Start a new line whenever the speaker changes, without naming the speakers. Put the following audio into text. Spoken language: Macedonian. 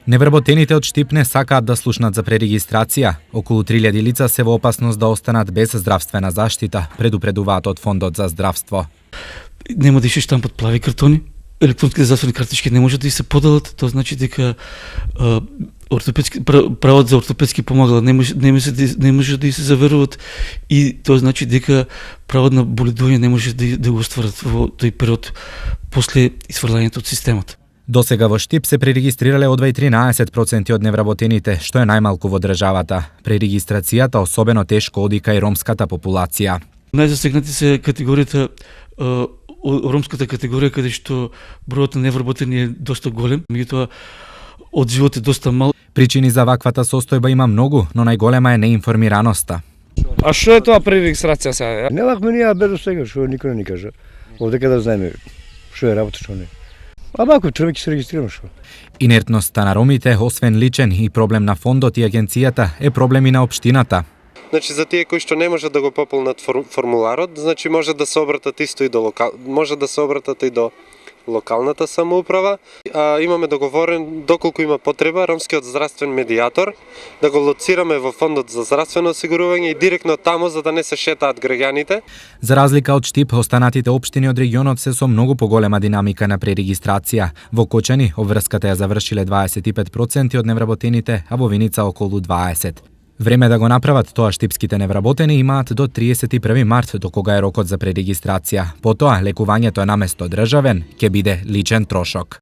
Невработените од Штип не сакаат да слушнат за пререгистрација. Околу 3000 лица се во опасност да останат без здравствена заштита, предупредуваат од Фондот за здравство.
Нема да штампат плави картони, електронските здравствени картички не може да се поделат, тоа значи дека правот за ортопедски помагала не може да се заверуваат и тоа значи дека правот на боледување не може да го остварат во тој период после исфрлањето од системот.
Досега во Штип се пререгистрирале одва и 13% од невработените, што е најмалку во државата. Пререгистрацијата особено тешко оди кај ромската популација.
Најзасегнати се категоријата ромската категорија, каде што бројот на невработени е доста голем, меѓутоа од живот е доста мал.
Причини за ваквата состојба има многу, но најголема е неинформираноста.
А што е тоа пререгистрација сега?
Не лакме ние без до сега, што никој не ни кажа. Овдека да знаеме што е работа, што не. А вако човек ќе се регистрира што?
Инертноста на ромите, освен личен и проблем на фондот и агенцијата, е проблем и на општината.
Значи за тие кои што не може да го пополнат формуларот, значи може да се обратат исто и до локалната самоуправа. Имаме договорен доколку има потреба ромскиот здравствен медијатор да го лоцираме во Фондот за здравствено осигурување и директно тамо за да не се шетаат граѓаните.
За разлика од Штип, останатите општини од регионот се со многу поголема динамика на пререгистрација. Во Кочани обврската ја завршиле 25% од невработените, а во Виница околу 20%. Време да го направат тоа штипските невработени имаат до 31 март, до кога е рокот за пререгистрација. Потоа, лекувањето е наместо државен, ќе биде личен трошок.